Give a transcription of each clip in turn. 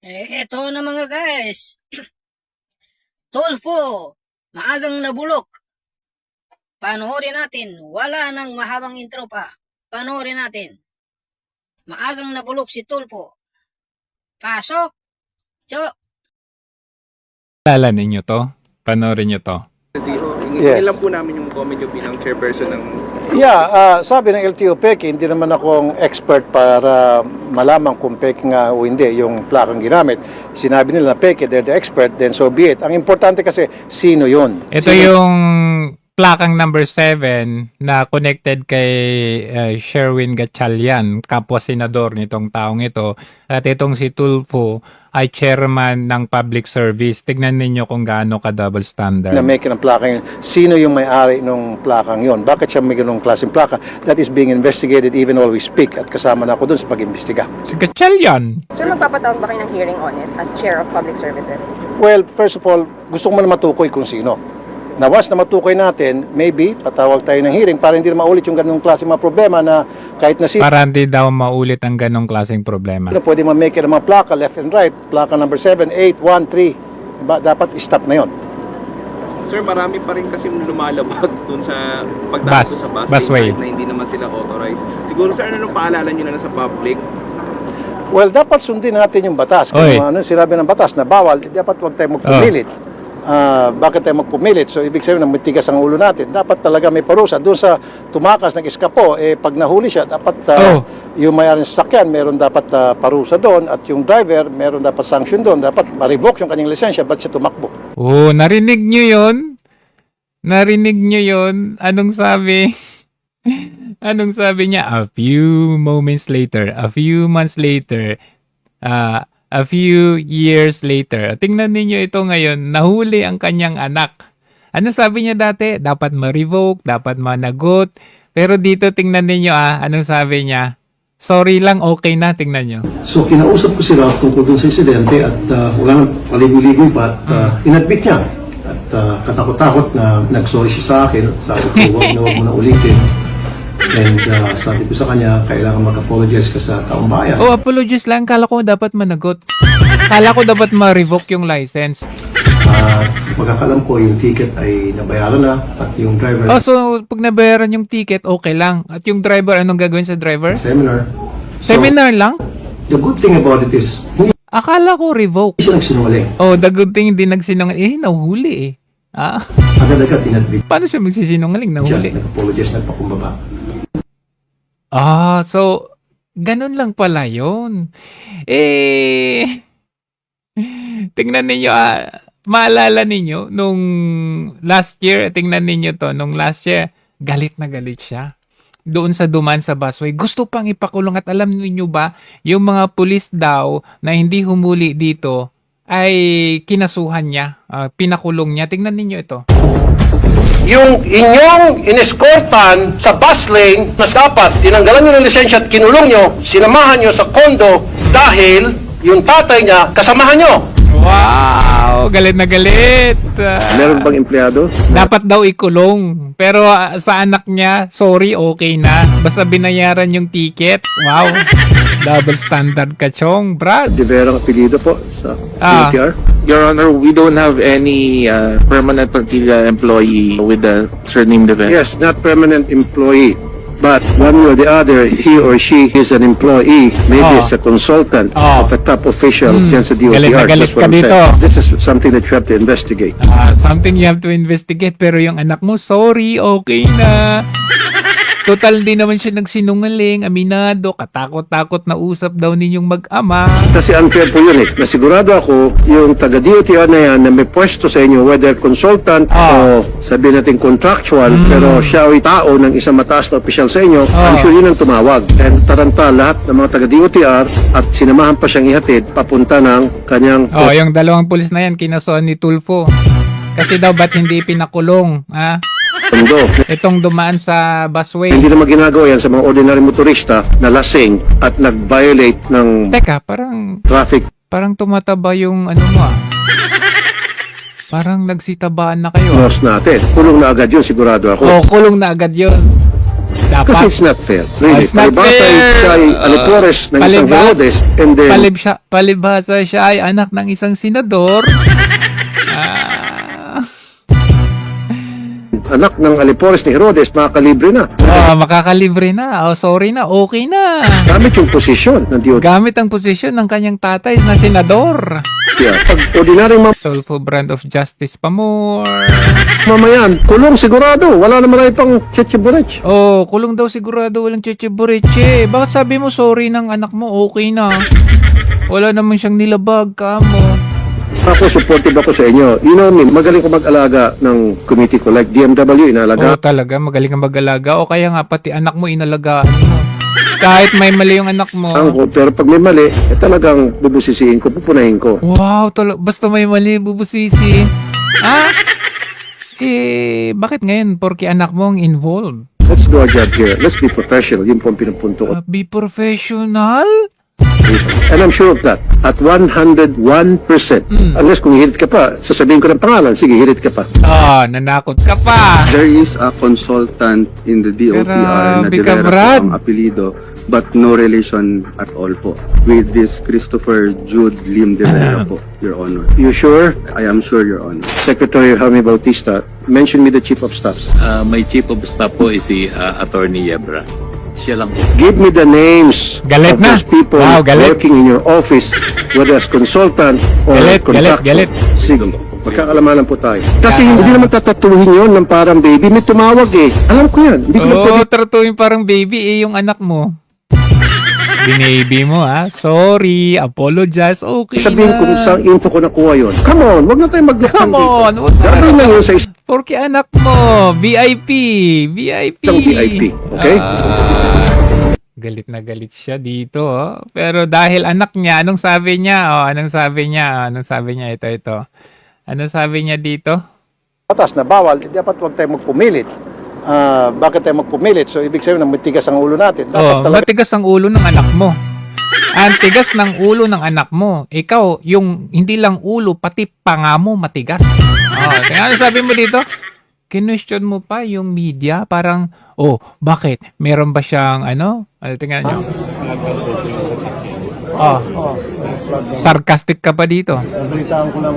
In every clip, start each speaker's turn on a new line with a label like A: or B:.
A: Eto na mga guys. Tulfo, maagang nabulok. Panoorin natin. Wala nang mahabang intro pa. Panoorin natin. Maagang nabulok si Tulfo. Pasok. Jo.
B: Alala ninyo to? Panoorin nyo to.
C: Yes.
D: Ilan po namin yung comment yung bilang chairperson ng...
C: Yeah, sabi ng LTO peke, hindi naman akong expert para malaman kung peke nga o hindi yung plakang ginamit. Sinabi nila na peke, they're the expert, then so be it. Ang importante kasi, sino yun?
B: Ito yung plakang number 7 na connected kay Sherwin Gatchalian, kapwa senador nitong taong ito. At itong si Tulfo ay chairman ng public service. Tignan ninyo kung gaano ka double standard.
C: Na may ng plakang yun. Sino yung may-ari ng plakang yun? Bakit siya may ganung klaseng plaka? That is being investigated even while we speak. At kasama na ako dun sa pag-imbestiga.
B: Si Gatchalian.
E: Sir, magpapatawag ba kayo ng hearing on it as Chair of Public Services?
C: Well, first of all, gusto ko muna matukoy kung sino. Na once na matukoy natin, maybe patawag tayo ng hearing para hindi na maulit yung ganung klase mga problema na kahit na sino
B: Para hindi daw maulit ang ganong klaseng problema.
C: pwede ma-make ng mga plaka left and right, plaka number 7, 8, 1, 3. Diba? Dapat stop na yon.
D: Sir, marami pa rin kasi lumalabag dun sa pagdaan
B: Bus.
D: sa bus.
B: Busway.
D: Kahit na hindi naman sila authorized. Siguro sir, ano nung paalala nyo na sa public?
C: Well, dapat sundin natin yung batas. Kung
B: Oy.
C: ano sinabi ng batas na bawal, dapat huwag tayo magpumilit. Bakit tayo magpumilit? So, ibig sabihin na matigas ang ulo natin. Dapat talaga may parusa. Doon sa tumakas, nag-eskapo, pag nahuli siya, dapat yung may-ari ng sasakyan, meron dapat parusa doon. At yung driver, meron dapat sanction doon. Dapat ma-revoke yung kanyang lisensya, ba't siya tumakbo?
B: Oh, narinig nyo yun? Narinig nyo yun? Anong sabi? Anong sabi niya? A few moments later, a few months later, a few years later. Tingnan ninyo ito ngayon, nahuli ang kanyang anak. Ano sabi niya dati? Dapat ma-revoke, dapat managot. Pero dito tingnan ninyo anong sabi niya? Sorry lang, okay na, tingnan nyo.
F: So kinausap ko sila tungkol dun sa insidente at wala nang paligoy-ligoy pa at inadmit niya. At katakot-takot na nag-sorry siya sa akin at sabi ko huwag na huwag mo na ulitin. And sabi ko sa kanya, kailangan mag-apologize ka sa taong bayan.
B: Oh, apologies lang. Kala ko dapat managot. Kala ko dapat ma-revoke yung license.
F: Pagkakalam ko, yung ticket ay nabayaran na at yung driver
B: Oh, so pag nabayaran yung ticket, okay lang. At yung driver, anong gagawin sa driver?
F: seminar.
B: Seminar lang?
F: The good thing about it is, hindi
B: Akala ko revoke.
F: siya nagsinungaling.
B: Oh, the good thing, hindi nagsinungaling. Nahuli eh.
F: Agad-agad inadmit
B: Paano siya magsisinungaling?
F: siya,
B: Nahuli.
F: nag-apologize, nagpakumbaba.
B: So, ganun lang pala yun. Tingnan ninyo, maalala ninyo, nung last year, tingnan ninyo to, nung last year, galit na galit siya. Doon sa duman sa busway. Gusto pang ipakulong at alam niyo ba, yung mga pulis daw na hindi humuli dito, ay kinasuhan niya, pinakulong niya. Tingnan ninyo ito.
G: Yung inyong ineskortan sa bus lane na dapat tinanggalan nyo ng lisensya at kinulong nyo, sinamahan nyo sa kondo dahil yung tatay niya kasamahan nyo.
B: Wow! Galit na galit!
C: Meron bang empleyado?
B: Dapat daw ikulong. Pero sa anak niya, sorry, okay na. Basta binayaran yung ticket. Wow! Double standard ka, Chong, Brad.
C: De Vera ang apelido po sa
B: PTR?
H: Your Honor, we don't have any permanent Plantilla employee with the surname De Vera.
C: Yes, not permanent employee. But one way or the other, he or she is an employee. Maybe it's a consultant of a top official dyan sa DOTR.
B: Galit na galit
C: That's what
B: ka
C: I'm
B: dito.
C: saying. This is something that you have to investigate.
B: Something you have to investigate. Pero yung anak mo, sorry, okay na. Total, di naman siya nagsinungaling, aminado, katakot-takot na usap daw ninyong mag-ama.
C: Kasi unfair po yun eh. Nasigurado ako, yung taga-DOTR na yan na may pwesto sa inyo, whether consultant o sabihin natin contractual, pero siya ay tao ng isang mataas na opisyal sa inyo, I'm sure yun ang tumawag. And taranta lahat ng mga taga-DOTR at sinamahan pa siyang ihatid papunta ng kanyang...
B: Yung dalawang pulis na yan, kinasuhan ni Tulfo. Kasi daw, ba't hindi pinakulong?
C: Mundo.
B: Itong dumaan sa busway.
C: Hindi naman ginagawa yan sa mga ordinary motorista na lasing at nag-violate ng
B: Teka, parang
C: traffic.
B: tumataba yung ano mo Parang nagsitabaan na kayo.
C: Laws natin. Kulong na agad yun, sigurado ako.
B: Kulong na agad yun. dapat.
F: Kasi it's not fair. Really.
B: It's not
F: Palibhasa
B: fair.
F: siya ay alipores ng isang
B: Palibhas-
F: Herodes and then
B: palibhasa siya ay anak ng isang senador.
F: anak ng alipores ni Herodes, makakalibre na.
B: Makakalibre na. Sorry na. Okay na.
F: Gamit yung posisyon ng DOTR.
B: Gamit ang posisyon ng kanyang tatay na senador.
F: Pag ordinaryong
B: Tulfo brand of justice pa more.
F: mamayan, kulong sigurado. Wala na marami pang checheborech.
B: Kulong daw sigurado walang cheche-boreche. Bakit sabi mo sorry ng anak mo? Okay na. Wala naman siyang nilabag ka mo.
F: Ako, supportive ako sa inyo. You know me, magaling ko mag-alaga ng committee ko. Like DMW, inalaga.
B: Talaga, magaling kang mag-alaga. O kaya nga, pati anak mo inalagaan mo. Kahit may mali yung anak mo.
F: Pero pag may mali, talagang bubusisiin ko, pupunahin ko.
B: Wow, basta may mali, bubusisi. Bakit ngayon? Porque anak mo ang involved.
F: Let's do our job here. Let's be professional. Yun po ang pinupunto ko.
B: Be professional?
F: And I'm sure of that. At 101%. Unless kung hirit ka pa, sasabihin ko ng pangalan, sige, hirit ka pa.
B: Nanakot ka pa.
I: There is a consultant in the DOTR na
B: Grabe ka,
I: Dilera po
B: Brad.
I: ang apelido, but no relation at all po with this Christopher Jude Lim Dilera po, Your Honor.
F: You sure?
I: I am sure, Your Honor.
F: Secretary Jaime Bautista, mention me the chief of staffs.
J: My chief of staff po is si Attorney Yebra. Siya lang po.
F: Give me the names
B: Galit
F: of
B: na.
F: those people
B: Wow, galit.
F: working in your office, whether as consultant or contractor.
B: Galit.
F: Sige, magkakalamanan po tayo. Kasi hindi naman tatatuhin yun ng parang baby. May tumawag eh. Alam ko yan. Hindi ko na pwede.
B: Tratuhin parang baby yung anak mo. Binaby mo Sorry, apologize, okay
F: Sabihin
B: na.
F: kung saan info ko nakuha yun. Come on, wag na tayo mag-leftan
B: Come on, wag na.
F: Gagawin na yun sa
B: Porque anak mo, VIP.
F: isang VIP. Okay?
B: Galit na galit siya dito. Pero dahil anak niya, anong sabi niya? Anong sabi niya? Ito. Anong sabi niya dito?
C: Batas na bawal, dapat huwag tayo magpumilit. Bakit tayo magpumilit? So, ibig sabihin na matigas ang ulo natin. Dapat talaga
B: Matigas ang ulo ng anak mo. Ang tigas ng ulo ng anak mo. Ikaw, yung hindi lang ulo, pati panga mo matigas. Ano sabi mo dito? Kinwestiyon mo pa yung media, parang, bakit? Meron ba siyang, tingnan nyo. Sarcastic ka pa dito.
C: Nabalitaan ko lang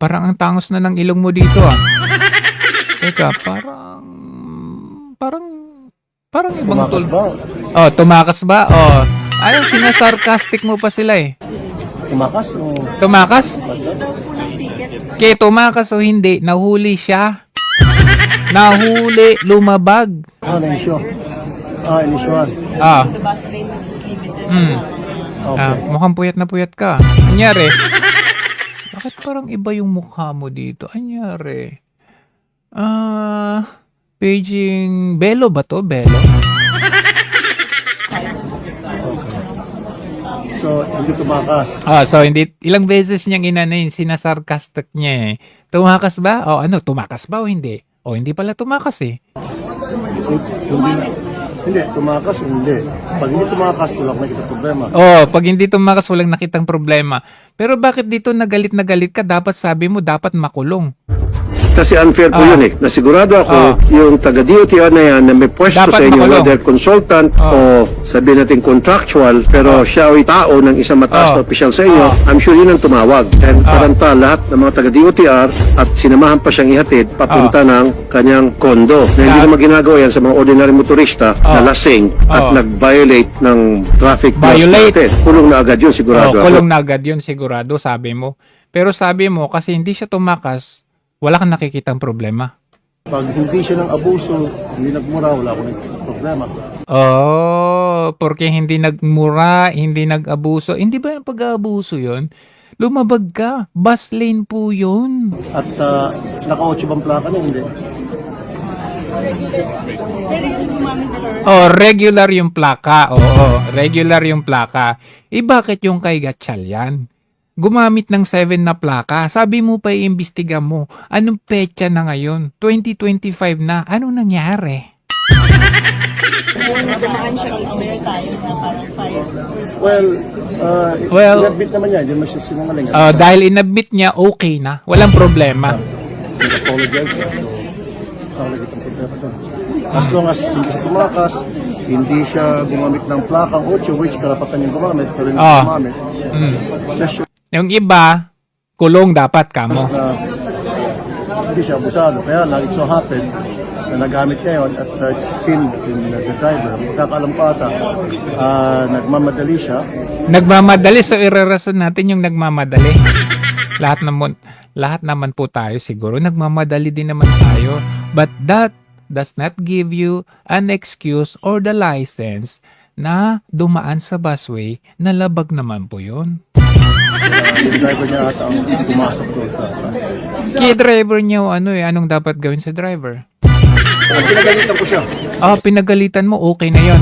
B: Parang ang tangos na ng ilong mo dito Teka, parang ibang tul. Tumakas ba? Ayun, sinasarcastic mo pa sila Tumakas? Kaya tumakas o hindi, nahuli siya. Nahuli, lumabag.
C: inisyon.
B: Mukhang puyat na puyat ka. Anyari? Bakit parang iba yung mukha mo dito? Anyari? Paging Belo ba to? Belo?
C: So, hindi tumakas.
B: So hindi, ilang beses niyang inanin, sinasarcastic niya Tumakas ba? Tumakas ba o hindi? Hindi pala tumakas
C: Hindi, tumakas, hindi. Pag hindi tumakas, walang nakita problema.
B: Pag hindi tumakas, walang nakitang problema. Pero bakit dito na galit ka? Dapat sabi mo, dapat makulong.
F: Kasi unfair po yun Nasigurado ako, yung taga-DOTR na yan na may pwesto
B: Dapat
F: sa inyo,
B: makulong.
F: whether consultant o sabihin natin contractual, pero siya ay tao ng isang mataas na opisyal sa inyo, I'm sure yun ang tumawag. And taranta lahat ng mga taga-DOTR at sinamahan pa siyang ihatid papunta ng kanyang kondo. Na hindi naman ginagawa yan sa mga ordinary motorista na lasing at nag-violate ng traffic laws natin. Kulong na agad yun, sigurado ako.
B: Kulong na agad yun, sigurado, sabi mo. Pero sabi mo, kasi hindi siya tumakas, wala kang nakikitang problema.
C: Pag hindi siya ng abuso, hindi nagmura, wala akong problema.
B: Porque hindi nagmura, hindi nag-abuso. Hindi ba yung pag-aabuso yun? Lumabag ka. Bus lane po yun.
C: At naka-8 bang plaka niya, hindi?
B: Regular yung plaka. Regular yung plaka. Bakit yung kay Gatchal yan? Gumamit ng 7 na plaka. Sabi mo pa iimbestiga mo. Anong petsa na ngayon? 2025 na. Ano nangyari?
C: Well, inadmit naman niya, hindi naman siya sinungaling.
B: Dahil inadmit niya, okay na. Walang problema.
C: Nag-apologize.
F: talaga itong problema doon. As long as hindi siya tumakas, hindi siya gumamit ng plakang 8, which karapatan niyang gumamit, pero hindi siya gumamit. Just
B: Yung iba, kulong dapat kamo.
F: na hindi siya abusado. Kaya lang, it so happen na nagamit niya yun at it's seen in the driver. Magkakaalam ko ata, nagmamadali siya.
B: Nagmamadali, so irarason natin yung nagmamadali. Lahat naman po tayo siguro nagmamadali din naman tayo, but that does not give you an excuse or the license na dumaan sa busway na labag naman po yun.
F: Yung driver niya ata ang pumasok doon sa bus.
B: Key driver niya anong dapat gawin sa driver?
F: Pinagalitan ko siya.
B: Pinagalitan mo, okay na yon.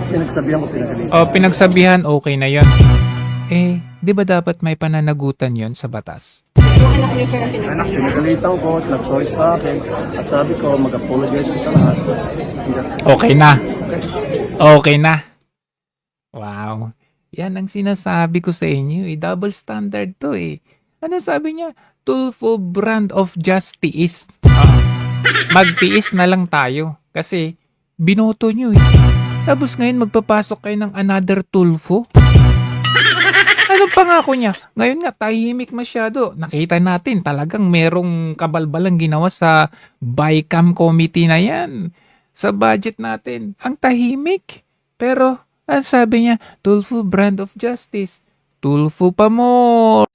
F: Pinagsabihan ko, pinagalitan.
B: Pinagsabihan, okay na yon. Di ba dapat may pananagutan yon sa batas?
F: Pinagalitan ko, nag-sorry sa akin, at sabi ko, mag-apologize ko sa lahat.
B: Okay na. Okay na. Wow. Yan ang sinasabi ko sa inyo. Double standard to eh. Ano sabi niya? Tulfo brand of justice. Magtiis na lang tayo. Kasi binoto nyo eh. Tapos ngayon magpapasok kayo ng another Tulfo. Ano pangako niya? Ngayon nga, tahimik masyado. Nakita natin talagang merong kabalbalang ginawa sa BICAM committee na yan. Sa budget natin. Ang tahimik. Pero, ang sabi niya, Tulfo brand of justice. Tulfo pa more.